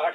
8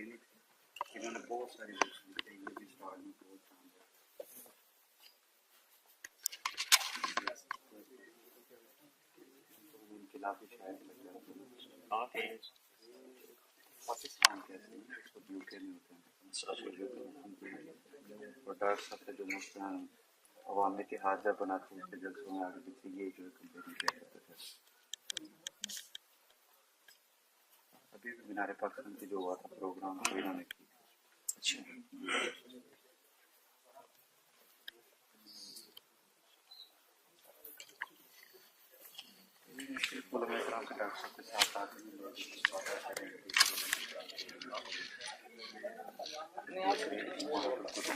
لگے نہیں تھے. انہوں نے بہت ساری بکس لکھی. یہ بھی سوال میں بہت انقلابی شاعر لگ جاتے ہیں. پاکستان کے یو کے میں ہوتے ہیں. اور ڈاکٹر صاحب کا جو مسئلہ عوامی کے حاضر بناتے ہیں اس کے جلسوں میں آگے پیچھے یہ جو ہے کمپیئر کیا کرتے تھے. ابھی بھی مینار پاکستان کی جو ہوا تھا پروگرام انہوں نے کی. اچھا علماء کرام کے ڈاکٹر صاحب کے ساتھ آتے ہیں لوگ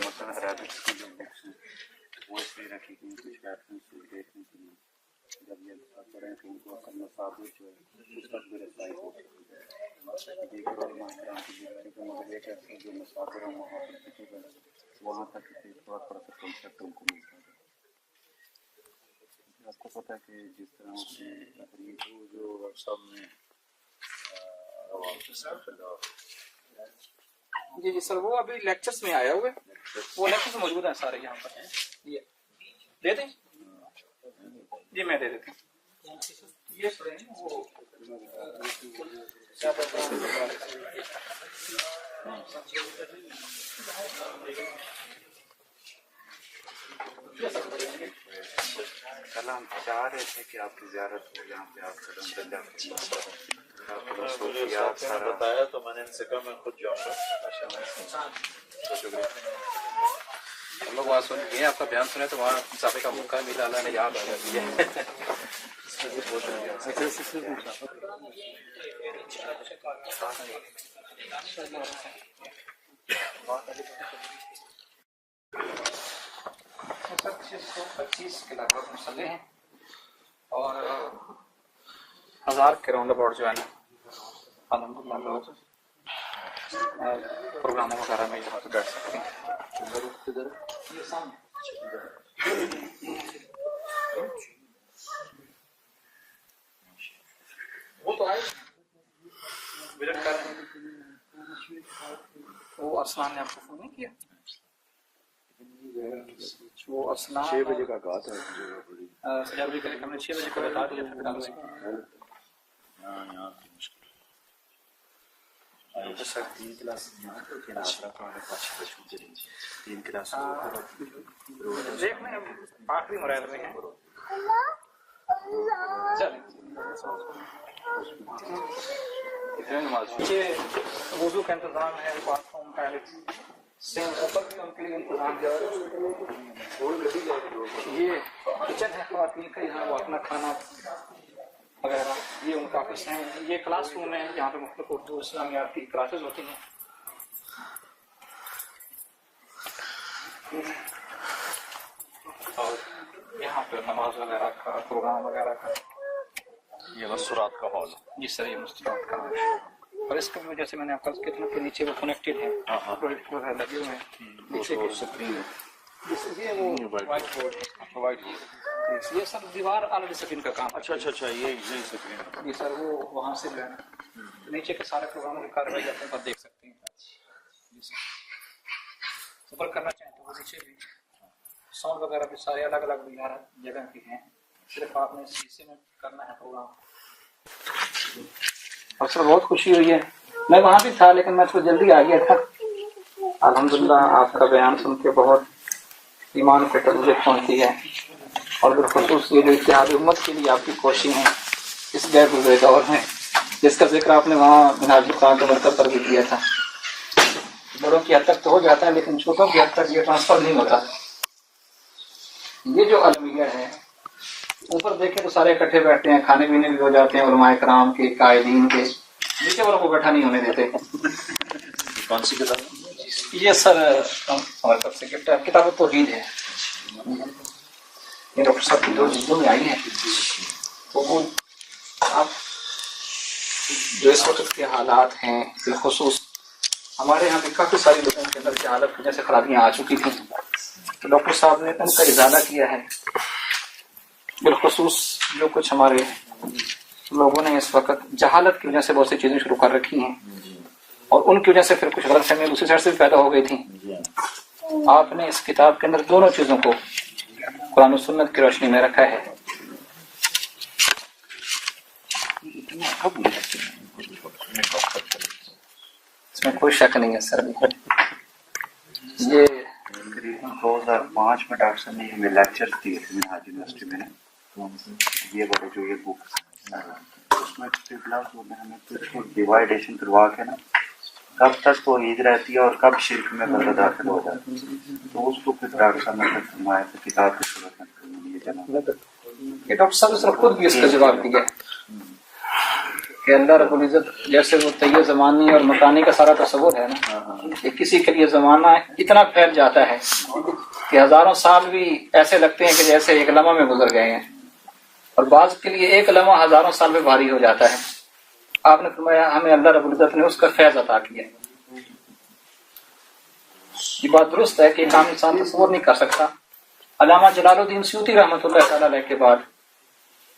مثلاً عربکس کی جو بکس ہیں وہ اس لیے رکھی گئی کچھ ریفرنس دیکھنے کے لیے. جب یہ پڑھیں تو ان کو اصل مصابت جو ہے اس وقت بھی رسائی ہو سکتی ہے. دیکھو علماء کرام کی زندگی کا مگر ایک ایسا جو مصابر ہیں وہاں پر کسی بنا وہاں تک کسی تھوڑا تھوڑا سا کنسیپٹ ان کو ملتا ہے. آپ کو پتہ ہے کہ جس طرح جو سب نے جی سر وہ ابھی لیکچرز میں آیا ہوئے وہ لیکچرز موجود ہیں سارے یہاں پر. یہ دے دیں جی میں دے دیتا ہوں. یہ پڑھیں وہ کل ہم چاہ رہے تھے کہ آپ کی زیارت ہو یہاں پہ آپ قدم بتایا تو میں نے ان سے کہا میں خود جاؤں گا. ہم لوگ وہاں سن گئے آپ کا بیان سنے تو وہاں مسافر کا موقع ملا. اللہ نے یاد آ دیا. کے لگ بھگ مسئلے ہیں اور 1000 کے راؤنڈ اباؤٹ جو ہے نا الحمد للہ لوگ پروگراموں وغیرہ میں یہاں پہ بیٹھ سکتے ہیں. وہ تو آئے وزٹ کر رہے ہیں. وہ ارسلان نے آپ کو فون نہیں کیا؟ وہ ارسلان 6 بجے کا کہا تھا. سجاد بھی کرے ہم نے 6 بجے کو بتا دیا پھر یہاں مشکل ہے. سر 3 کلاس تین کلاس دیکھنے آخری مرحلے میں ہیں. چلیں وضو کا انتظام ہے, باتھ روم ٹائلٹ سیم اوپر بھی ان کے لیے انتظام ہے. یہ کچن ہے خواتین کا, یہاں وہ اپنا کھانا وغیرہ یہ ان کا آفس ہے. یہ کلاس روم ہے جہاں پہ مختلف اردو اسلامیات کی کلاسز ہوتی ہیں. اور یہاں پہ نماز وغیرہ کا پروگرام وغیرہ کا یہ مستورات کا ہال ہے. جی سر یہ مستورات کا ہال ہے. اور اس میں جیسے میں نے آپ کا کتنا کے نیچے وہ کنیکٹڈ ہے لگے ہوئے ہیں نیچے یہ وہ وائٹ بورڈ ہے. وائٹ بورڈ یہ سر دیوار عالمی سکرین کا کام. اچھا یہ سکرین. جی سر وہ وہاں سے جو ہے نیچے کے سارے پروگراموں کی کارروائی آپ پر دیکھ سکتے ہیں. جی سر سفر کرنا چاہیں تو وہ نیچے بھی ساؤنڈ وغیرہ بھی سارے الگ الگ جگہ کی ہیں. صرف آپ نے اس حصے میں کرنا ہے پروگرام. اور سر بہت خوشی ہوئی ہے, میں وہاں بھی تھا لیکن میں تھوڑا جلدی آ گیا تھا. الحمدللہ آپ کا بیان سن کے بہت ایمان کو تربیت پہنچتی ہے اور بالخصوص یہ جو اتحاد امت کے لیے آپ کی کوششیں ہیں اس غیر گزرے دور میں, جس کا ذکر آپ نے وہاں منہاج القرآن کے مرکز پر بھی کیا تھا. بڑوں کی حد تک تو ہو جاتا ہے لیکن چھوٹوں کی حد تک یہ ٹرانسفر نہیں ہوتا. یہ جو المیہ ہے اوپر دیکھیں تو سارے اکٹھے بیٹھتے ہیں, کھانے پینے بھی ہو جاتے ہیں علماء کرام کے قائدین کے. نیچے والوں کو بیٹھا نہیں ہونے دیتے. کون سی کتاب؟ یہ سر ہمارے طرف سے گفٹ ہے, کتاب توحید ہے. یہ ڈاکٹر صاحب کی 2 جلدوں میں آئی ہیں. وہ آپ جو اس وقت کے حالات ہیں بالخصوص ہمارے یہاں بھی کافی ساری لوگوں کے اندر کی حالت جیسے خرابیاں آ چکی تھیں تو ڈاکٹر صاحب نے ان کا ازالہ کیا ہے. بالخصوص جو کچھ ہمارے لوگوں نے اس وقت جہالت کی وجہ سے بہت سی چیزیں شروع کر رکھی ہیں اور ان کی وجہ سے پھر کچھ غلط فہمی دوسری سائڈ سے بھی پیدا ہو گئی تھی. آپ نے اس کتاب کے اندر دونوں چیزوں کو قرآن و سنت کی روشنی میں رکھا ہے. اس میں کوئی شک نہیں ہے سر. یہ 2005 میں ڈاکٹر صاحب نے ہمیں لیکچر دیے تھے منہاج یونیورسٹی میں. یہ بڑے جو یہ بک اس میں ہمیں کچھ ڈیوائڈیشن کروا کے نا کب تک توحید رہتی ہے اور کب شرک میں بندہ داخل ہو جاتا ہے. تو اس کو پھر ڈاکٹر صاحب نے فرمایا تھا کتاب کی صورت میں یہ جناب. کہ ڈاکٹر صاحب نے خود بھی اس کا جواب دیا کہ اللہ رب العزت جیسے وہ طیب زمانی اور مکانی کا سارا تصور ہے نا کہ کسی کے لیے زمانہ اتنا پھیل جاتا ہے کہ ہزاروں سال بھی ایسے لگتے ہیں کہ جیسے ایک لمحہ میں گزر گئے ہیں, اور بعض کے لیے ایک لمحہ ہزاروں سال میں بھاری ہو جاتا ہے. آپ نے فرمایا ہمیں اللہ رب العزت نے اس کا فیض عطا کیا. یہ بات درست ہے کہ ایک عام انسان تصور نہیں کر سکتا. علامہ جلال الدین سیوطی رحمۃ اللہ تعالی علیہ کے بعد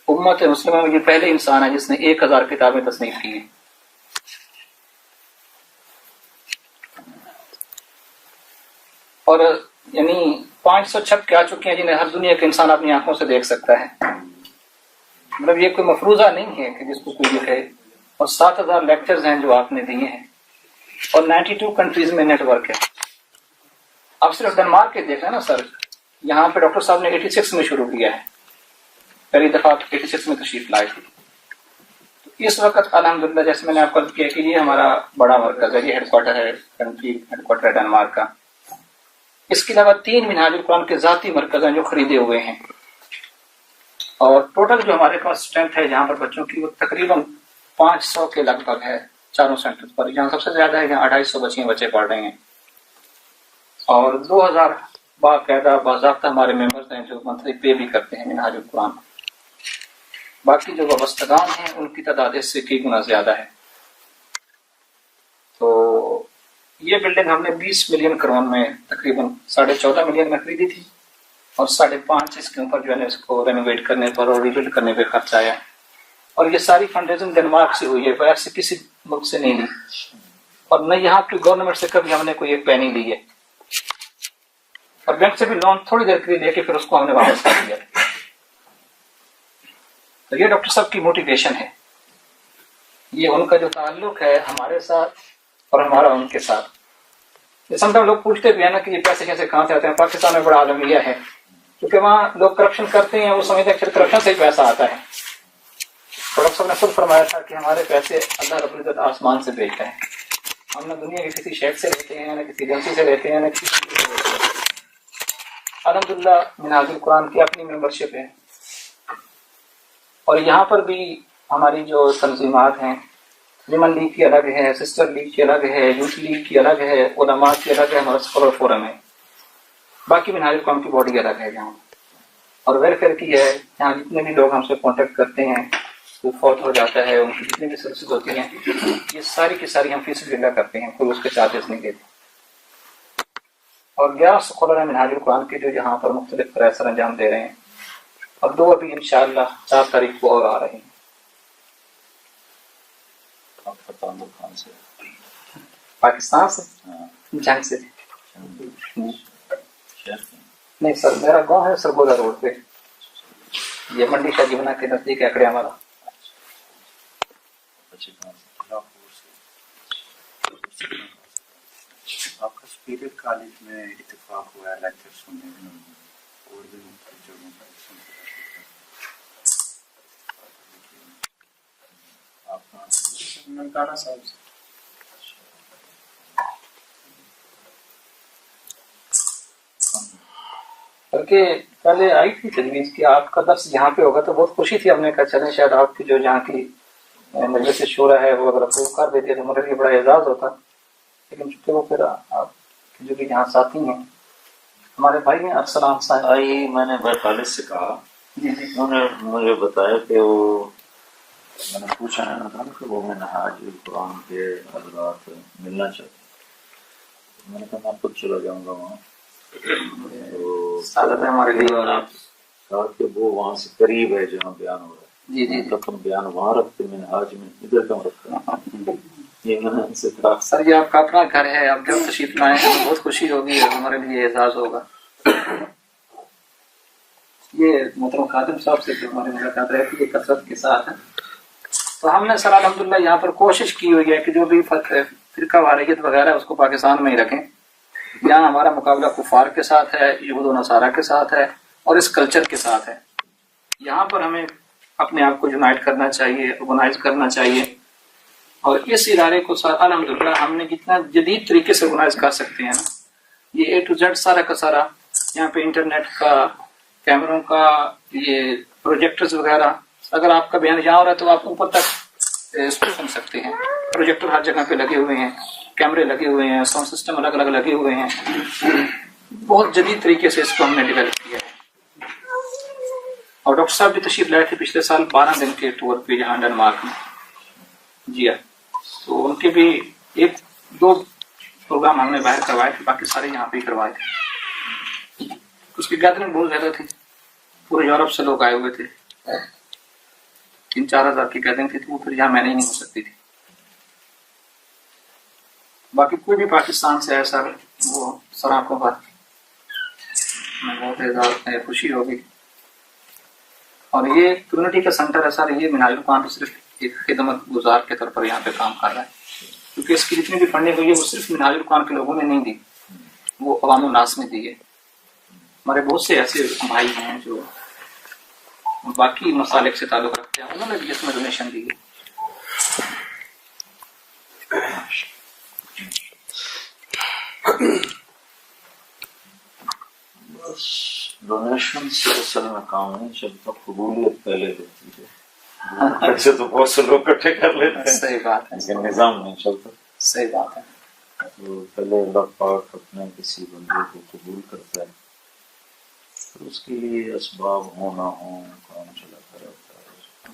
امت مسلمہ میں یہ پہلے انسان ہے جس نے 1000 کتابیں تصنیف کی ہیں. اور یعنی 500 چھپ کے آ چکے ہیں جنہیں ہر دنیا کے انسان اپنی آنکھوں سے دیکھ سکتا ہے. مطلب یہ کوئی مفروضہ نہیں ہے کہ جس کو کوئی لکھے. اور 7000 لیکچرز ہیں جو آپ نے دیے ہیں, اور 92 کنٹریز میں نیٹ ورک ہے. اب صرف ڈنمارک کے دیکھ رہے ہیں نا سر, یہاں پہ ڈاکٹر صاحب نے 86 میں شروع کیا ہے, پہلی دفعہ 86 میں تشریف لائے تھے. تو اس وقت الحمدللہ جیسے میں نے آپ کو کیا کہ یہ ہمارا بڑا مرکز ہے, یہ ہیڈ کوارٹر ہے, کنٹری ہیڈ کوارٹر ہے ڈنمارک کا. اس کے علاوہ 3 منہاج القرآن کے ذاتی مرکز ہیں جو خریدے ہوئے ہیں, اور ٹوٹل جو ہمارے پاس اسٹرینتھ ہے جہاں پر بچوں کی وہ تقریباً 500 کے لگ بھگ ہے چاروں سینٹر پر. یہاں سب سے زیادہ ہے, یہاں 250 بچے پڑھ رہے ہیں, اور 2000 باقاعدہ باضابطہ ہمارے ممبرز ہیں جو منتھلی پے بھی کرتے ہیں منہاج القرآن. باقی جو وابستگان ہیں ان کی تعداد اس سے کئی گنا زیادہ ہے. تو یہ بلڈنگ ہم نے 20 ملین کرون میں تقریباً 14.5 ملین میں خریدی تھی, اور 5.5 اس کے اوپر جو ہے نا اس کو رینوویٹ کرنے پر اور ریبلڈ کرنے پہ خرچ آیا. اور یہ ساری فنڈ ریزنگ ڈنمارک سے ہوئی ہے, باہر سے کسی ملک سے نہیں لی, اور نہ یہاں کی گورنمنٹ سے کبھی ہم نے کوئی ایک پینی لی ہے. اور بینک سے بھی لون تھوڑی دیر کے لیے لے کے پھر اس کو ہم نے واپس کر دیا. تو یہ ڈاکٹر صاحب کی موٹیویشن ہے, یہ ان کا جو تعلق ہے ہمارے ساتھ اور ہمارا ان کے ساتھ. جیسے ہم لوگ پوچھتے بھی ہیں نا کہ یہ پیسے کیسے کہاں سے آتے ہیں. پاکستان میں بڑا عالمیہ ہے کیونکہ وہاں لوگ کرپشن کرتے ہیں, وہ سمجھتے ہیں کہ کرپشن سے ہی پیسہ آتا ہے. ڈاکٹر صاحب نے خود فرمایا تھا کہ ہمارے پیسے اللہ رب العزت آسمان سے بھیجتے ہیں. ہم نہ دنیا کے کسی شیخ سے لیتے ہیں, نہ کسی ایجنسی سے لیتے ہیں, نہ کسی سے لیتے ہیں. الحمدللہ منہاج القرآن کی اپنی ممبرشپ ہے, اور یہاں پر بھی ہماری جو تنظیمات ہیں, ویمن لیگ کی الگ ہے, سسٹر لیگ کی الگ ہے, یوتھ لیگ کی الگ ہے, علماء کی الگ ہے, ہمارا اسکالر فورم ہے. باقی منہاج القرآن کی باڈی الگ ہے جہاں, اور ویلفیئر کی ہے. یہاں جتنے بھی لوگ ہم سے کانٹیکٹ کرتے ہیں, وہ فوت ہو جاتا ہے, ان کی جتنی بھی سروسز ہوتی ہیں یہ ساری کی ساری ہم فی سبیل کرتے ہیں, کوئی اس کے چارجز نہیں دیتے. اور 11 اسکالر ہیں منہاج القرآن کے جو یہاں پر مختلف فرائض سر انجام دے رہے ہیں, اور 2 ابھی انشاءاللہ 4 تاریخ کو اور آ رہے ہیں. پاکستان سے جنگ سے نہیں سر, میرا گاؤں ہے سرگودا روڈ پہ, یہ منڈی شاہ جیونا کے نزدیک ایکڑے ہمارا. آپ کا اسپیریٹ کالج میں اتفاق ہوا ہے لیکچر سننے میں, اور بھی مختلف جگہوں پر آپ ننکانہ صاحب سے بلکہ پہلے آئی تھی تجویز کہ آپ کا درس یہاں پہ ہوگا, تو بہت خوشی تھی. ہم نے کہا چلیں شاید آپ کی جو جہاں کی مجلس شورا ہے وہ اگر اپروو کر دیتے تو میرے لیے بڑا اعزاز ہوتا. لیکن چونکہ وہ پھر آپ جو بھی یہاں ساتھی ہیں ہمارے بھائی ہیں ارسلان صاحب, آئی میں نے بھائی خالد سے کہا, انہوں نے مجھے بتایا کہ وہ, میں نے پوچھا ہے کہ وہ منہاج القرآن کے حضرات ملنا چاہتے ہیں. میں نے کہا میں خود چلا جاؤں گا وہاں, سعادت ہے ہمارے لیے. اور کہ وہ وہاں سے قریب ہے جہاں بیان ہو رہا ہے. جی جی تم بیان وہاں رکھتے منہاج میں, ادھر کم رکھتے ہیں. یہ میں نے ان سے کہا سر یہ آپ کا اپنا گھر ہے, آپ جب تشریف لائیں ہمیں بہت خوشی ہوگی اور ہمارے لیے اعزاز ہوگا. یہ محترم خادم صاحب سے جو ہماری ملاقات رہتی ہے کثرت کے ساتھ ہے, تو ہم نے سر الحمدللہ یہاں پر کوشش کی ہوئی ہے کہ جو بھی فرقہ واریت وغیرہ ہے اس کو پاکستان میں ہی رکھیں. یہاں ہمارا مقابلہ کفار کے ساتھ ہے, یہود و نصارہ کے ساتھ ہے اور اس کلچر کے ساتھ ہے. یہاں پر ہمیں اپنے آپ کو یونائٹ کرنا چاہیے, آرگنائز کرنا چاہیے, اور اس ادارے کو الحمدللہ ہم نے جتنا جدید طریقے سے آرگنائز کر سکتے ہیں نا, یہ اے ٹو زیڈ سارا کا سارا یہاں پہ انٹرنیٹ کا, کیمروں کا, یہ پروجیکٹرز وغیرہ, اگر آپ کا بیان یہاں ہو رہا ہے تو آپ اوپر تک اس کو سن سکتے ہیں. پروجیکٹر ہر جگہ پہ لگے ہوئے ہیں, کیمرے لگے ہوئے ہیں, ساؤنڈ سسٹم الگ الگ لگے ہوئے ہیں. بہت جدید طریقے سے اس کو ہم نے ڈیولپ کیا ہے. اور ڈاکٹر صاحب بھی تشریف لائے تھے پچھلے سال 12 دن کے ٹور پہ یہاں ڈنمارک میں. جی ہاں, تو ان کے بھی 1-2 پروگرام ہم نے باہر کروائے تھے, باقی سارے یہاں پہ ہی کروائے تھے. اس کی گیدرنگ بہت زیادہ تھی, پورے یورپ سے لوگ آئے ہوئے تھے. 3-4 ہزار کی گیدرنگ تھی, تو وہ پھر یہاں میں نہیں ہو سکتی تھی. باقی کوئی بھی پاکستان سے ہے سر, وہ سراخوں پر میں بہت اعزاز خوشی ہوگی. اور یہ کمیونٹی کا سینٹر ہے سر, یہ منہاج القرآن تو صرف ایک خدمت گزار کے طور پر یہاں پہ کام کر رہا ہے, کیونکہ اس کی جتنی بھی فنڈنگ ہوئی ہے وہ صرف منہاج القرآن کے لوگوں نے نہیں دی, وہ عوام الناس نے دی ہے. ہمارے بہت سے ایسے بھائی ہیں جو باقی مسالک سے تعلق رکھتے ہیں, انہوں نے بھی اس میں ڈونیشن دی ہے. ڈونیشن سے اصل میں کام نہیں چلتا, قبولیت پہلے ہوتی ہے. پیسے تو بہت سے لوگ اکٹھے کر لیتے ہیں, صحیح بات ہے, لیکن نظام نہیں چلتا. صحیح بات ہے. تو پہلے اللہ پاک اپنے کسی بندے کو قبول کرتا ہے, پھر اس کے لیے اسباب ہو نہ ہو کام چلاتا رہتا ہے,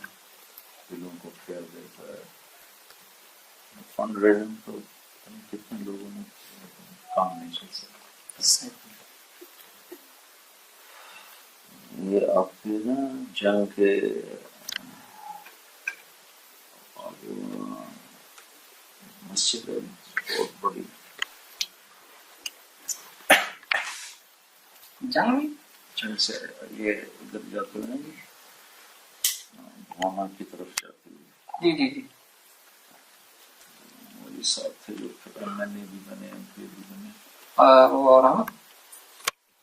دلوں کو پھیر دیتا ہے. فنڈ ریزنگ تو کتنے لوگوں نے کام نہیں چل سکتا. یہ آپ کے نا جنگ کے مسجد ہے بہت بڑی, جنگ سے یہ ادھر جاتے ہیں گوانا کی طرف جاتے ہیں. جی جی جی, وہی ساتھ تھے جو ایم این اے بھی بنے, ایم پی بھی بنے, اور رحمۃ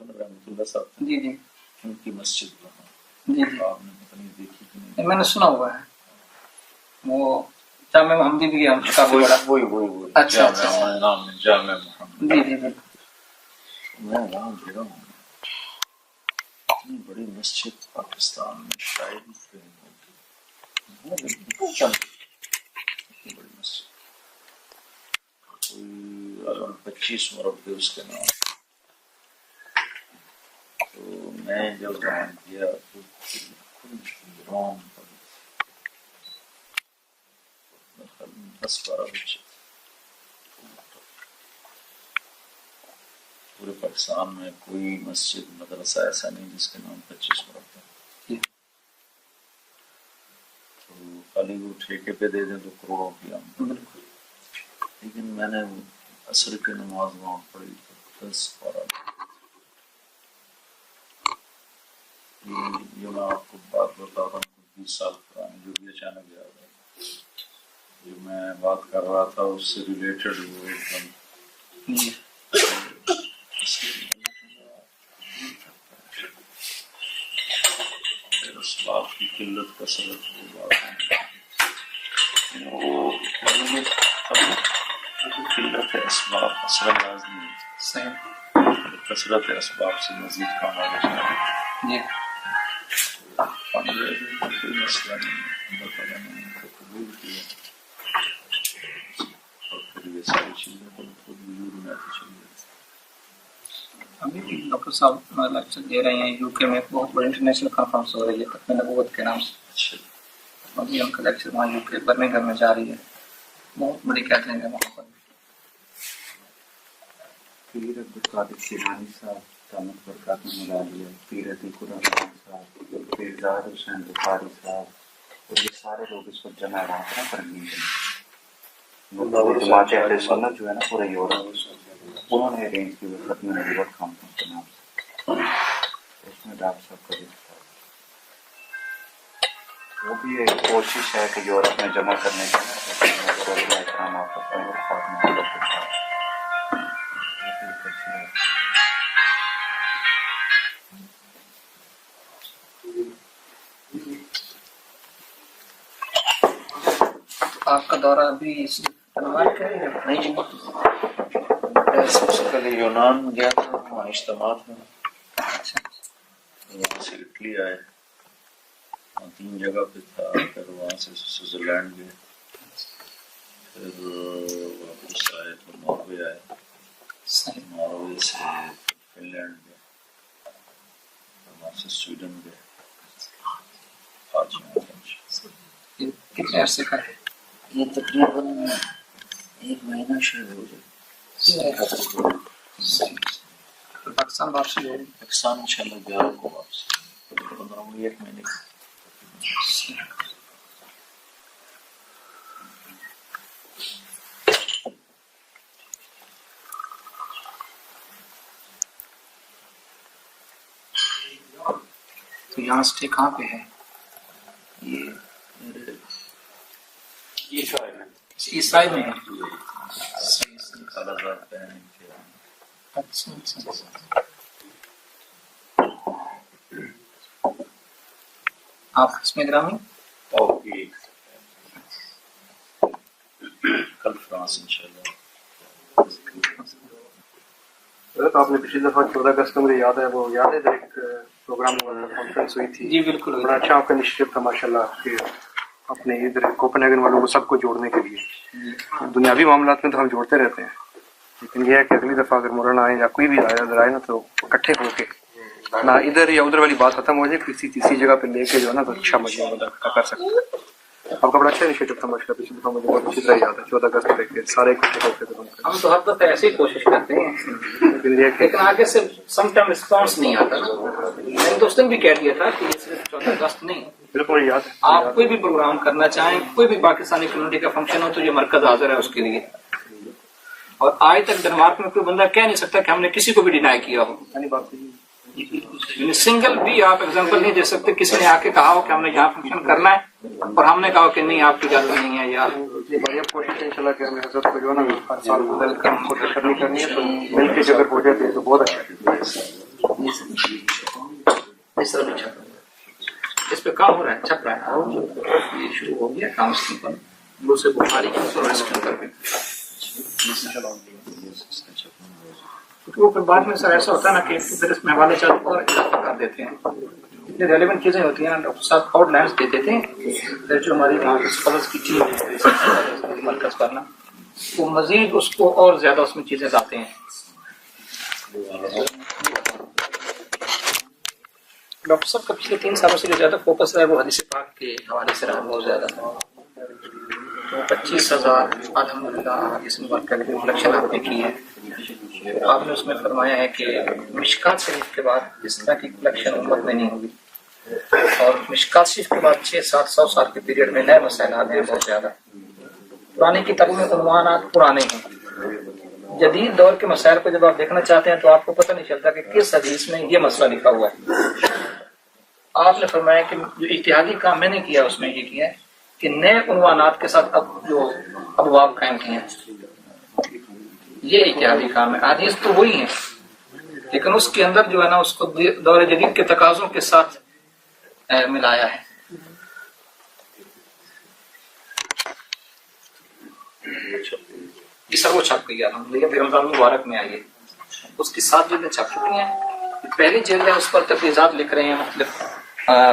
اللہ صاحب, جی جی, ان کی مسجد وہاں. جی جی, آپ نے پتہ نہیں دیکھی کہ نہیں, میں نے سنا ہوا ہے. وہ جامع محمدی بھی ہے وہی اچھا جامع محمد. جی جی جی, میں وہاں گیا ہوں. اتنی بڑی مسجد پاکستان میں شاید بڑی مسجد, کوئی 25 مربع اس کے نام. تو میں جب وہاں گیا تو بالکل 10-12 بچے. پورے پاکستان میں کوئی مسجد مدرسہ ایسا نہیں جس کے نام 25 مربع. تو خالی وہ ٹھیکے پہ دے دیں تو کروڑوں کی آمدنی. لیکن میں نے عصر کی نماز وہاں پڑھی تو 10-12. یہ میں آپ کو بات بتا رہا ہوں 20 سال پرانی, جو بھی اچانک یاد آئی. جو میں بات کر رہا تھا اس سے ریلیٹڈ وہ ایک دم اسباب کی قلت کثرت وہ بات قلت اسباب اثر انداز نہیں, کثرت اسباب سے مزید کام آگے جائے. کوئی مسئلہ نہیں, اللہ تعالیٰ نے ان کو قبول کیا اور پھر یہ ساری چیزیں خود وجود میں آتی چلی جاتی. ابھی بھی ڈاکٹر صاحب لیکچر دے رہے ہیں یو کے میں, ایک بہت بڑی انٹرنیشنل کانفرنس ہو رہی ہے ختم نبوت کے نام سے. اچھا, ابھی ان کا لیکچر وہاں یو کے برمنگھم میں جاری ہے, بہت بڑی گیدرنگ ہے وہاں پر. پیر عبدالقادر سیلانی صاحب دامت برکاتہ ملالیہ, پیر عتیق الرحمن صاحب, پیر ظاہر حسین بخاری صاحب, اور یہ سارے لوگ اس وقت جمع رہا تھا برمنگھم. جماعت اہل سنت جو ہے نا پورے یورپ انہوں نے ارینج کی ہوئی ختم نبوت کانفرنس کے نام سے، اس میں ڈاکٹر صاحب کا بھی تھا۔ وہ بھی ایک کوشش ہے کہ یورپ میں جمع کرنے کی احترام آپ آپ کا دورہ ابھی ڈنمارک ہے یا نہیں جی؟ سب سے پہلے یونان گیا تھا، وہاں اجتماعات میں، وہاں سے اٹلی آئے، وہاں 3 جگہ پہ تھا، پھر وہاں سے سوئٹزرلینڈ گئے، پھر واپس آئے تو ناروے آئے، ناروے سے فن لینڈ گئے، وہاں سے سویڈن گئے، آج یہاں پہنچے۔ کتنے عرصے کا ہے؟ یہ تقریباً 1 مہینہ شاید ہو جائے۔ پاکستان واپسی ہو رہی پاکستان انشاءاللہ 11 کو واپس، 15 1 مہینے کا۔ تو یہاں اسٹے کہاں پہ ہے؟ یہ میرے عیسائی میں ہے۔ خالدات بہن کے اچھا اچھا آپ اس میں گرامی اور ایک کل فرانس انشاءاللہ۔ حضرت آپ نے پچھلی دفعہ 14 اگست کو مجھے یاد ہے، وہ یاد ہے ایک پروگرام ہوا تھا، کانفرنس ہوئی تھی، جی بالکل بڑا اچھا آپ کا انیشیٹو تھا ماشاءاللہ، کہ اپنے ادھر کوپن ہیگن والوں کو سب کو جوڑنے کے لیے۔ دنیاوی معاملات میں تو ہم جوڑتے رہتے ہیں، لیکن یہ ہے کہ اگلی دفعہ اگر مولانا آئے یا کوئی بھی آئے نا تو اکٹھے ہو کے نہ ادھر یا ادھر والی بات ختم ہو جائے، کسی تیسری جگہ پہ لے کے جو ہے نا تو اچھا مجموعہ کر سکتے ہیں۔ آپ کا بڑا اچھا انیشیٹو تھا ماشاءاللہ، پچھلی دفعہ مجھے بہت اچھی طرح یاد ہے 14 اگست پہ سارے اکٹھے ہو کے۔ ہم تو ہر دفعہ ایسے ہی کوشش کرتے ہیں، لیکن یہ کہ لیکن آگے سے سم ٹائم رسپانس نہیں آتا۔ میں نے دوستوں بھی کہہ دیا تھا کہ یہ صرف 14 اگست نہیں، بالکل یاد ہے، آپ کوئی بھی پروگرام کرنا چاہیں، کوئی بھی پاکستانی کمیونٹی کا فنکشن ہو تو یہ مرکز حاضر ہے اس کے لیے۔ اور آج تک ڈنمارک میں کوئی بندہ کہہ نہیں سکتا کہ ہم نے کسی کو بھی ڈینائی کیا ہو، یعنی سنگل بھی آپ ایگزامپل نہیں دے سکتے کسی نے آ کے کہا ہو کہ ہم نے یہاں فنکشن کرنا ہے اور ہم نے کہا کہ نہیں آپ کی اجازت نہیں ہے یا یہ بڑی کوشش ہے انشاءاللہ کہ ہمیں حضرت کو جو ہے نا ہر سال ویلکم کوشش کرنی ہے، تو مل کے اگر ہو جاتے ہیں تو بہت اچھا ہے۔ اس طرح بھی چھپ اس پہ کام ہو رہا ہے، چھپ رہا ہے، یہ شروع ہو گیا کام اس کے اوپر، دوسرے بخاری کے اوپر اس کے اوپر وہ پھر بعد میں سر ایسا ہوتا ہے نا کہ پھر اس میں حوالے چاہتے اور اضافہ کر دیتے ہیں، اتنی ریلیونٹ چیزیں ہوتی ہیں نا، ڈاکٹر صاحب آؤٹ لائنس دے دیتے ہیں، پھر جو ہماری وہاں اسکالرس کی ٹیم ہے مرکز کرنا، وہ مزید اس کو اور زیادہ اس میں چیزیں لاتے ہیں۔ ڈاکٹر صاحب کا پچھلے 3 سالوں سے جو زیادہ فوکس ہے وہ حدیث پاک کے حوالے سے رہا بہت زیادہ، تو 25,000 الحمدللہ حدیث مبارکہ کی کلیکشن آپ نے کی ہے۔ آپ نے اس میں فرمایا ہے کہ مشکات شریف کے بعد اس طرح کی کلیکشن امت میں نہیں ہوگی، اور مشکات شریف کے بعد 600-700 سال کے پیریڈ میں نئے مسائل آ گئے ہیں بہت زیادہ۔ پرانی کتابوں میں عنوانات پرانے ہیں، جدید دور کے مسائل کو جب آپ دیکھنا چاہتے ہیں تو آپ کو پتہ نہیں چلتا کہ کس حدیث میں یہ مسئلہ لکھا ہوا ہے۔ آپ نے فرمایا کہ جو اجتہادی کام میں نے کیا اس میں یہ کیا ہے کہ نئے عنوانات کے ساتھ اب جو ابواب قائم کیے ہیں، یہ اجتہادی کام ہے۔ حدیث تو وہی ہیں لیکن اس کے اندر جو ہے نا اس کو دور جدید کے تقاضوں کے ساتھ ملایا ہے۔ یہ سر وہ چھپ گئی الحمدللہ، رمضان مبارک میں آئی ہے، اس کی 7 جلدیں چھپ چکی ہیں۔ پہلی جلد ہے اس پر تفریحات لکھ رہے ہیں مختلف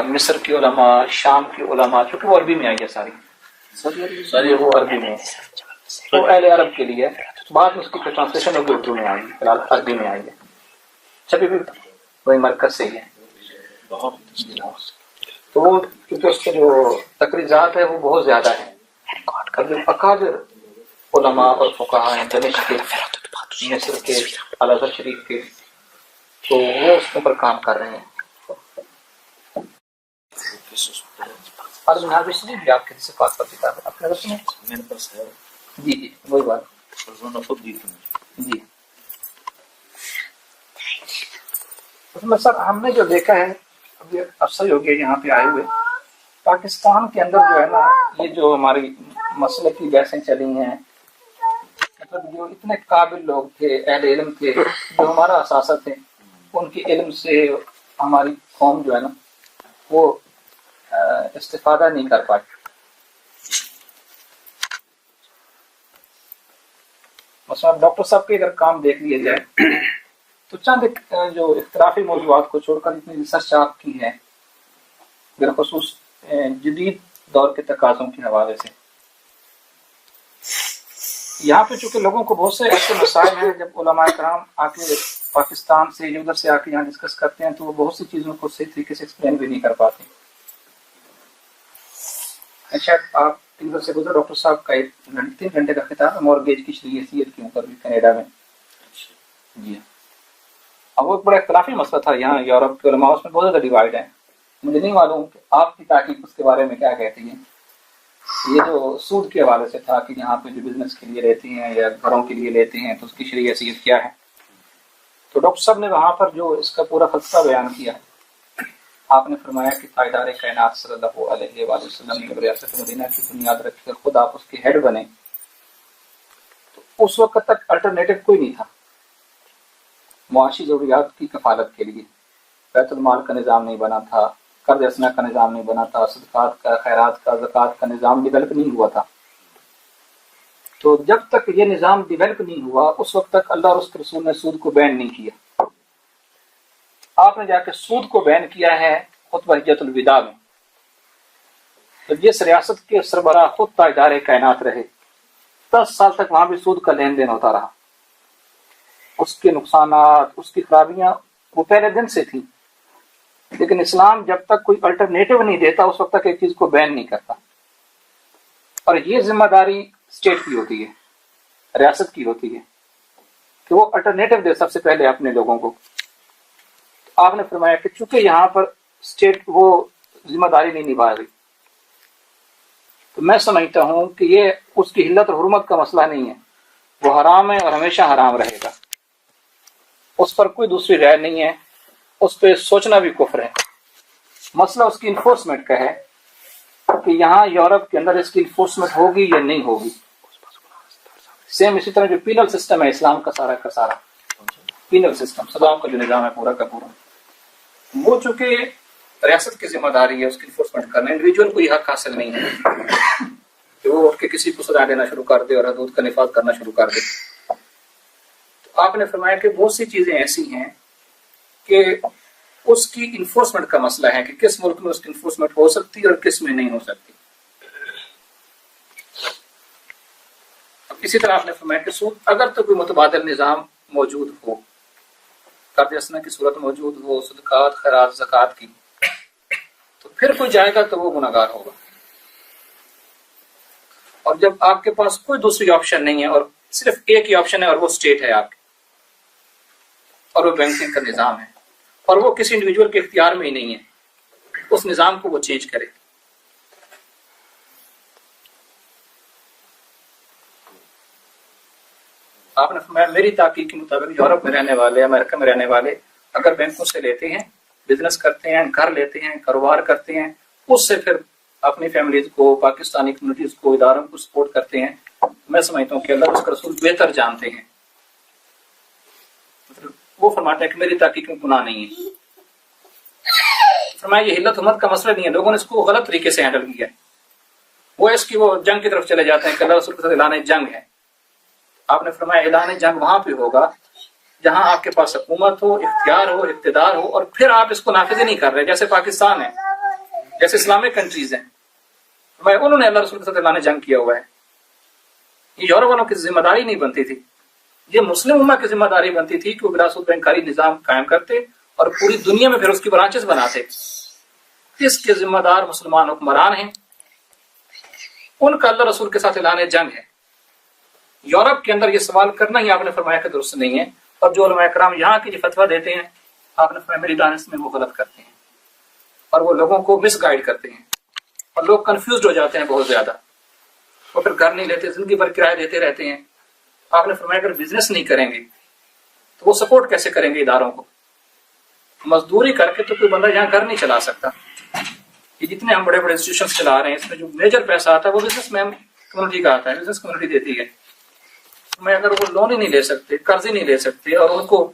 مصر کی علماء، شام کی علماء، چونکہ وہ عربی میں آئی ہے ساری وہ عربی میں، وہ اہل عرب کے لیے، بعد میں اس کی ٹرانسلیشن اردو میں آئی، فی الحال عربی میں آئی ہے، چھپی بھی وہی مرکز سے ہی ہے۔ تو وہ کیونکہ اس کے جو تقریرات ہے وہ بہت زیادہ ہے، جو اکابر علماء اور فقہاء ہیں دمشق کے، مصر کے، الازہر شریف کے، تو وہ اس کے اوپر کام کر رہے ہیں۔ اور مناظر شریف بھی آپ کے صفات پر کتاب ہے، آپ نے سنا؟ میرے پاس ہے جی جی وہی بات انہوں نے خود جیتے ہیں. جی. میں سر ہم نے جو دیکھا ہے ابھی افسر ہو گیا یہاں پہ آئے ہوئے، پاکستان کے اندر جو ہے نا یہ جو ہماری مسئلے کی بحثیں چلی ہیں، مطلب جو اتنے قابل لوگ تھے، اہل علم تھے، جو ہمارا اثاثہ تھے، ان کے علم سے ہماری قوم جو ہے نا وہ استفادہ نہیں کر پائی. مثلا ڈاکٹر صاحب کے اگر کام دیکھ لیا جائے تو چند جو اختلافی موضوعات کو چھوڑ کر اتنی ریسرچ آپ کی ہے بالخصوص جدید دور کے تقاضوں کے حوالے سے. یہاں پہ چونکہ لوگوں کو بہت سے ایسے مسائل ہیں، جب علماء کرام آ کے پاکستان سے ادھر سے آ کے یہاں ڈسکس کرتے ہیں تو وہ بہت سی چیزوں کو صحیح طریقے سے ایکسپلین بھی نہیں کر پاتے. شاید آپ ادھر سے گزر ڈاکٹر صاحب کا 3 گھنٹے کا خطاب ہے مورگیج کی شریعت کے اوپر بھی کینیڈا میں. جی اب وہ ایک بڑا اختلافی مسئلہ تھا یہاں یورپ کے علماء، اس میں بہت زیادہ ڈیوائڈ ہے. مجھے نہیں معلوم کہ آپ کی تحقیق اس کے بارے میں کیا کہتی ہے. یہ جو سود کے حوالے سے تھا کہ یہاں پہ جو بزنس کے لیے لیتے ہیں یا گھروں کے لیے لیتے ہیں تو اس کی شرعی حیثیت کیا ہے. تو ڈاکٹر صاحب نے وہاں پر جو اس کا پورا فلسفہ بیان کیا، آپ نے فرمایا کہ تاجدار کائنات صلی اللہ علیہ وآلہ وسلم نے ریاست مدینہ کی بنیاد رکھ کر خود آپ اس کے ہیڈ بنے. تو اس وقت تک الٹرنیٹو کوئی نہیں تھا معاشی ضروریات کی کفالت کے لیے. بیت المال کا نظام نہیں بنا تھا، قرض حسنہ کا نظام نہیں بنا تھا، صدقات کا، خیرات کا، زکوٰۃ کا نظام ڈیولپ نہیں ہوا تھا. تو جب تک یہ نظام ڈیولپ نہیں ہوا اس وقت تک اللہ اور اس کے رسول نے سود کو بین نہیں کیا. آپ نے جا کے سود کو بین کیا ہے خطبہ حجۃ الوداع میں. تو جس ریاست کے سربراہ خود تاجدار کائنات رہے 10 سال تک وہاں بھی سود کا لین دین ہوتا رہا. اس کے نقصانات، اس کی خرابیاں وہ پہلے دن سے تھیں، لیکن اسلام جب تک کوئی الٹرنیٹو نہیں دیتا اس وقت تک ایک چیز کو بین نہیں کرتا. اور یہ ذمہ داری اسٹیٹ کی ہوتی ہے، ریاست کی ہوتی ہے کہ وہ الٹرنیٹو دے سب سے پہلے اپنے لوگوں کو. آپ نے فرمایا کہ چونکہ یہاں پر اسٹیٹ وہ ذمہ داری نہیں نبھا رہی، تو میں سمجھتا ہوں کہ یہ اس کی حلت اور حرمت کا مسئلہ نہیں ہے، وہ حرام ہے اور ہمیشہ حرام رہے گا. اس پر کوئی دوسری رائے نہیں ہے، اس پہ سوچنا بھی کفر ہے. مسئلہ اس کی انفورسمنٹ کا ہے کہ یہاں یورپ کے اندر اس کی انفورسمنٹ ہوگی یا نہیں ہوگی. سیم اسی طرح جو پینل سسٹم ہے اسلام کا سارا پینل سسٹم، سزاؤں کا جو نظام ہے پورا کا پورا، وہ چونکہ ریاست کی ذمہ داری ہے اس کی انفورسمنٹ کرنا. انڈیویجول کو یہ حق حاصل نہیں ہے کہ وہ اٹھ کے کسی کو سزا دینا شروع کر دے اور حدود کا نفاذ کرنا شروع کر دے. تو آپ نے فرمایا کہ بہت سی چیزیں ایسی ہیں کہ اس کی انفورسمنٹ کا مسئلہ ہے کہ کس ملک میں اس کی انفورسمنٹ ہو سکتی ہے اور کس میں نہیں ہو سکتی. اب اسی طرح آپ نے فرمایا کہ سود اگر تو کوئی متبادل نظام موجود ہو، قرض حسنہ کی صورت موجود ہو، صدقات، خیرات، زکوٰۃ کی، تو پھر کوئی جائے گا تو وہ گناہگار ہوگا. اور جب آپ کے پاس کوئی دوسری آپشن نہیں ہے اور صرف ایک ہی آپشن ہے اور وہ اسٹیٹ ہے آپ کی، اور وہ بینکنگ کا نظام ہے اور وہ کسی انڈیویجول کے اختیار میں ہی نہیں ہے، اس نظام کو وہ چینج کرے. آپ نے فرمایا میری تحقیق کے مطابق یورپ میں رہنے والے، امریکہ میں رہنے والے اگر بینکوں سے لیتے ہیں، بزنس کرتے ہیں، گھر لیتے ہیں، کاروبار کرتے ہیں، اس سے پھر اپنی فیملیز کو، پاکستانی کمیونٹیز کو، اداروں کو سپورٹ کرتے ہیں، میں سمجھتا ہوں کہ اللہ اس کا رسول بہتر جانتے ہیں. وہ فرماتے ہیں کہ میری تحقیق میں گناہ نہیں ہے. فرمایا یہ حلت حرمت کا مسئلہ نہیں ہے، لوگوں نے اس کو غلط طریقے سے ہینڈل کیا. وہ اس کی وہ جنگ کی طرف چلے جاتے ہیں کہ اللہ رسول کے ساتھ اعلان جنگ ہے. آپ نے فرمایا اعلان جنگ وہاں پہ ہوگا جہاں آپ کے پاس حکومت ہو، اختیار ہو، اقتدار ہو، اور پھر آپ اس کو نافذ نہیں کر رہے، جیسے پاکستان ہے، جیسے اسلامک کنٹریز ہیں. انہوں نے اللہ رسول کے ساتھ اعلان جنگ کیا ہوا ہے. یہ یورپ والوں کی ذمہ داری نہیں بنتی تھی، یہ مسلم امہ کی ذمہ داری بنتی تھی کہ وہ بلا سود بینکاری نظام قائم کرتے اور پوری دنیا میں پھر اس کی برانچز بناتے. اس کے ذمہ دار مسلمان حکمران ہیں، ان کا اللہ رسول کے ساتھ اعلان جنگ ہے. یورپ کے اندر یہ سوال کرنا ہی آپ نے فرمایا کہ درست نہیں ہے. اور جو علماء کرام یہاں کی جو فتویٰ دیتے ہیں، آپ نے فرمایا میری دانش میں وہ غلط کرتے ہیں اور وہ لوگوں کو مس گائیڈ کرتے ہیں اور لوگ کنفیوزڈ ہو جاتے ہیں بہت زیادہ. اور پھر گھر نہیں لیتے, زندگی بھر کرایہ دیتے رہتے ہیں. آپ نے فرمایا اگر بزنس نہیں کریں گے تو وہ سپورٹ کیسے کریں گے اداروں کو؟ مزدوری کر کے تو کوئی بندہ یہاں گھر نہیں چلا سکتا. یہ جتنے ہم بڑے بڑے انسٹیٹیوشن چلا رہے ہیں اس میں جو میجر پیسہ آتا ہے وہ بزنس مین کمیونٹی کا آتا ہے, بزنس کمیونٹی دیتی ہے. میں اگر وہ لون ہی نہیں لے سکتے, قرض ہی نہیں لے سکتے, اور ان کو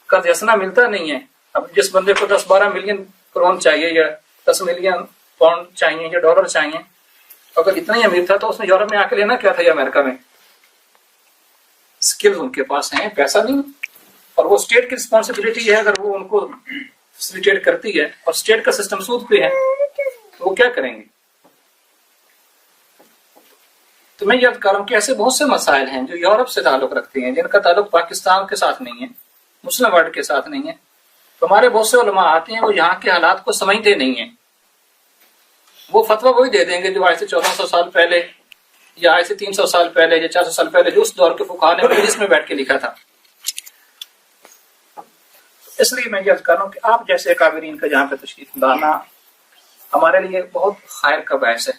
قرض یسنا ملتا نہیں ہے. اب جس بندے کو 10-12 ملین کرون چاہیے یا 10 ملین پاؤنڈ چاہیے یا ڈالر چاہیے, اگر اتنا ہی امیر تھا تو اس نے یورپ میں آ کے لینا کیا تھا یا امریکہ میں؟ اسکلز ان کے پاس ہیں, پیسہ نہیں. اور وہ اسٹیٹ کی رسپانسبلٹی ہے, اگر وہ ان کو فیسیلیٹیٹ کرتی ہے اور اسٹیٹ کا سسٹم سود پہ ہے تو وہ کیا کریں گے؟ تو میں یاد کر رہا ہوں کہ ایسے بہت سے مسائل ہیں جو یورپ سے تعلق رکھتے ہیں, جن کا تعلق پاکستان کے ساتھ نہیں ہے, مسلم ورلڈ کے ساتھ نہیں ہے. تو ہمارے بہت سے علماء آتے ہیں, وہ یہاں کے حالات کو سمجھتے نہیں ہیں. وہ فتویٰ وہی دے دیں گے جو آج سے 1400 سال پہلے یا آج سے 300 سال پہلے یا 400 سال پہلے جو اس دور کے فقہاء نے مجلس میں بیٹھ کے لکھا تھا. اس لیے میں یاد کر رہا ہوں کہ آپ جیسے کابرین کا جہاں پہ تشریف لانا ہمارے لیے بہت خیر کا باعث ہے,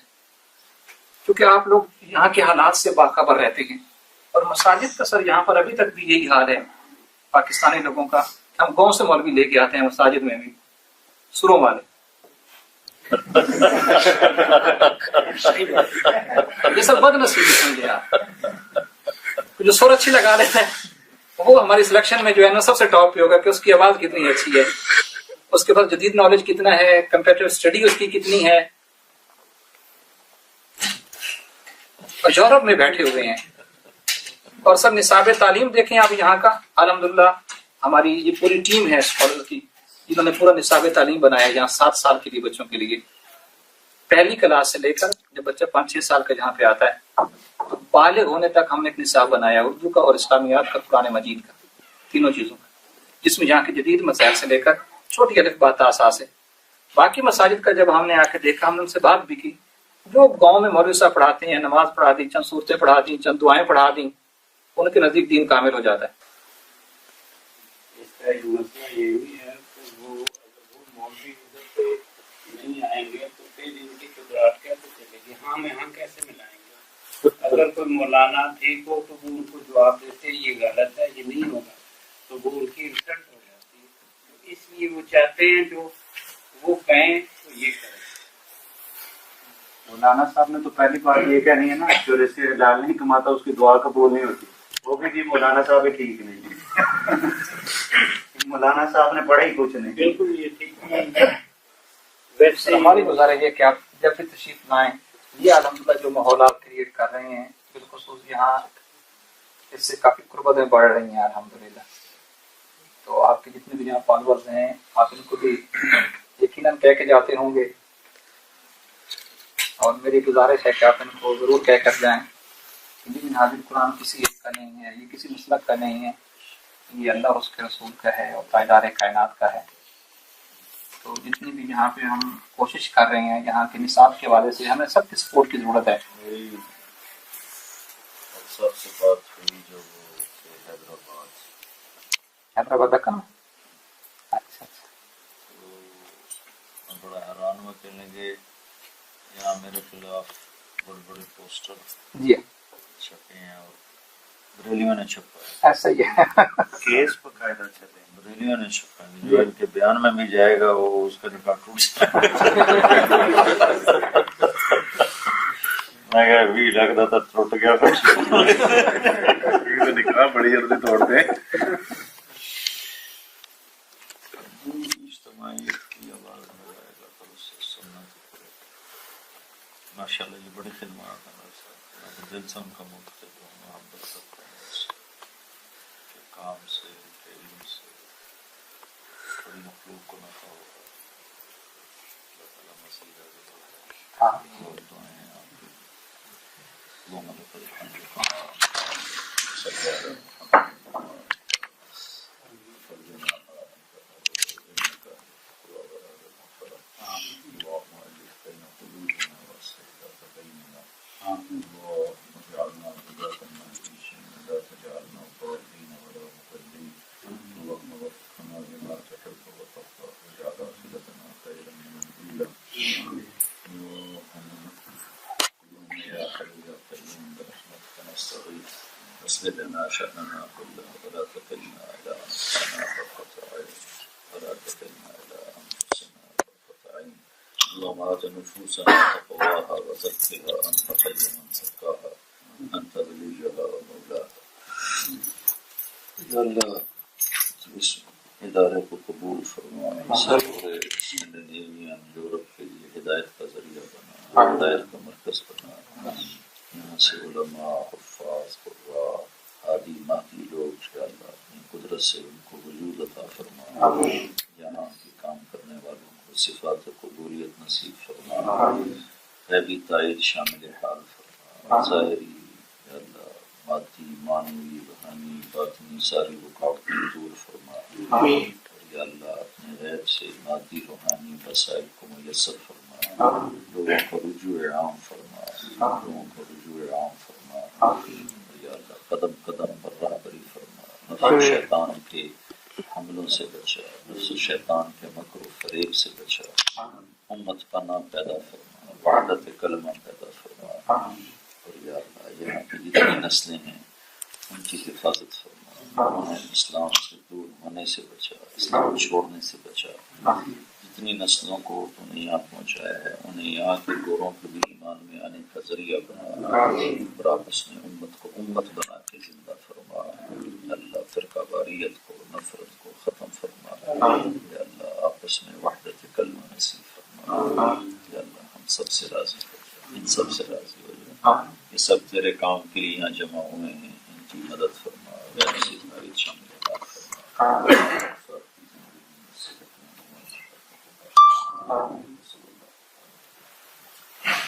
کیونکہ آپ لوگ یہاں کے حالات سے باخبر رہتے ہیں. اور مساجد کا سر یہاں پر ابھی تک بھی یہی حال ہے پاکستانی لوگوں کا. ہم گاؤں سے مولوی لے کے آتے ہیں مساجد میں بھی, سروں والے. یہ سب بد نصیبی سمجھے آپ. جو سر اچھی لگا لیتے ہیں وہ ہماری سلیکشن میں جو ہے نا سب سے ٹاپ پہ ہوگا کہ اس کی آواز کتنی اچھی ہے, اس کے پاس جدید نالج کتنا ہے, کمپیٹیو اسٹڈی اس کی کتنی ہے. اور یورپ میں بیٹھے ہوئے ہیں. اور سر نصاب تعلیم دیکھیں آپ یہاں کا, الحمدللہ ہماری یہ پوری ٹیم ہے اسکالر کی جنہوں نے پورا نصاب تعلیم بنایا ہے یہاں 7 سال کے لیے بچوں کے لیے. پہلی کلاس سے لے کر جب بچہ 5-6 سال کا جہاں پہ آتا ہے تو بالغ ہونے تک ہم نے ایک نصاب بنایا اردو کا اور اسلامیات کا, قرآن مجید کا, تینوں چیزوں کا, جس میں یہاں کے جدید مسائل سے لے کر چھوٹی الف بات آساس ہے. باقی مساجد کا جب ہم نے آ کے دیکھا, ہم نے ان سے بات بھی کی, جو گاؤں میں مولوی صاحب پڑھاتے ہیں, نماز پڑھا دی, چند صورتیں پڑھا دی, چند دعائیں پڑھا دی, ان کے نزدیک دین کامل ہو جاتا ہے. اس کا ایک مسئلہ یہ بھی ہے کہ وہ اگر وہ مولوی ادھر پہ نہیں آئیں گے تو پھر ان کی قدرات کیسے چلے گی؟ ہم یہاں کیسے ملائیں گے؟ اگر کوئی مولانا ٹھیک ہو تو وہ ان کو جواب دیتے یہ غلط ہے, یہ نہیں ہوگا, تو وہ ان کی انسلٹ ہو جاتی ہے. تو اس لیے وہ چاہتے ہیں جو وہ کہیں تو یہ کریں. مولانا صاحب نے تو پہلی بات یہ کہنی ہے نا, جو رزق حلال نہیں کماتا اس کی دعا قبول نہیں ہوتی. وہ بھی جی مولانا صاحب ٹھیک نہیں. مولانا صاحب نے پڑھا ہی کچھ نہیں. بالکل یہ ٹھیک نہیں. ویسے ہماری گزارش ہے کہ آپ جب بھی تشریف لائیں, یہ الحمدللہ جو ماحول آپ کریٹ کر رہے ہیں بالخصوص یہاں اس سے کافی قربتیں بڑھ رہی ہیں الحمدللہ. تو آپ کے جتنے بھی یہاں فالوورز ہیں آپ ان کو بھی یقیناً کہہ کے جاتے ہوں گے, اور میری گزارش ہے کہ آپ ان کو ضرور کہہ کر جائیں کہ یہ حاضر قرآن کسی ایک کا نہیں ہے, یہ کسی مسلک کا نہیں ہے, یہ اللہ اور اس کے رسول کا ہے اور تاجدار کائنات کا ہے. تو جتنی بھی یہاں پہ ہم کوشش کر رہے ہیں یہاں کے نصاب کے حوالے سے ہمیں سب کی سپورٹ کی ضرورت ہے. سب سے بات ہوئی جو حیدرآباد کا نا, اچھا تو بڑا حیران ہوا کہنے کے یہاں میرے خلاف بڑے بڑے پوسٹر جی چھپے ہیں اور بریلیوں نے چھپا ہے. ایسا ہی ہے, کیس باقاعدہ چلے ہیں. بریلیوں نے چھپا ہے, جو ان کے بیان میں بھی جائے گا وہ اس کا نکاح ٹوٹ جائے گا. میں کہا بھی لگتا تھا ٹوٹ گیا نکاح بڑی جلدی توڑتے ہیں. اجتماعیت کی آواز میں آئے گا تو اس سے سننا تو ماشاء اللہ یہ بڑی خدمات ہیں. میں دل سے ان کا مختلف ہوں, محبت کرتا ہوں اس کے کام سے, ان کے علم سے. بڑی مخلوق کو نفع ہوگا. اللہ تعالیٰ مسیح ہاں اور دعائیں ہیں آپ کی. اللہم لک الحمد شأننا كله ولا تكلنا إلى أنفسنا طرفة عين ولا تكلنا إلى أنفسنا طرفة عين. اللهم آت نفوسنا تقواها وزكها أنت خير من زكاها أنت وليها ومولاها. یا اللہ اس ادارے کو قبول فرما، سارے اسکینڈینیوین یورپ کے لیے ہدایت کا ذریعہ بنا، ہدایت کا مرکز بنا. یہاں سے علماء، حفاظ، قراء، ہادی مہدی لوگ یا اللہ اپنی قدرت سے ان کو وجود عطا فرما. یہاں کے کام کرنے والوں کو صفات قبولیت نصیب فرما، غیبی تائید شامل حال فرما، ظاہری یا اللہ مادی، معنوی، روحانی، باطنی ساری رکاوٹیں دور فرما. اور یا اللہ اپنے غیب سے مادی روحانی وسائل کو میسر فرما، لوگوں کو رجوع عام فرما، لوگوں کو رجوع عام فرما. اور یا اللہ قدم قدم پر راہبری فرما، نفس و شیطان کے حملوں سے بچا، نفس و شیطان کے مکر و فریب سے بچا، امت پناہ پیدا فرما، وحدت کلمہ پیدا فرما. اور یا اللہ یہاں کی جتنی نسلیں ہیں ان کی حفاظت فرما، انہیں اسلام سے دور ہونے سے بچا، اسلام چھوڑنے سے بچا. جتنی نسلوں کو تو نے یہاں پہنچایا ہے انہیں یہاں کے گوروں کو بھی ایمان میں آنے کا ذریعہ بنا، اور آپس میں امت کو امت بنا کے زندہ فرما. اللہ فرقہ واریت کو، نفرت کو ختم فرما. یا اللہ آپس میں وحدت کلمہ نصیب فرما. یا اللہ ہم سب سے راضی ہو جائے، ان سب سے راضی ہو جائے. یہ سب تیرے کام کے لیے یہاں جمع ہوئے ہیں، ان کی مدد فرما، غیر سے تاریخ شامل فرما.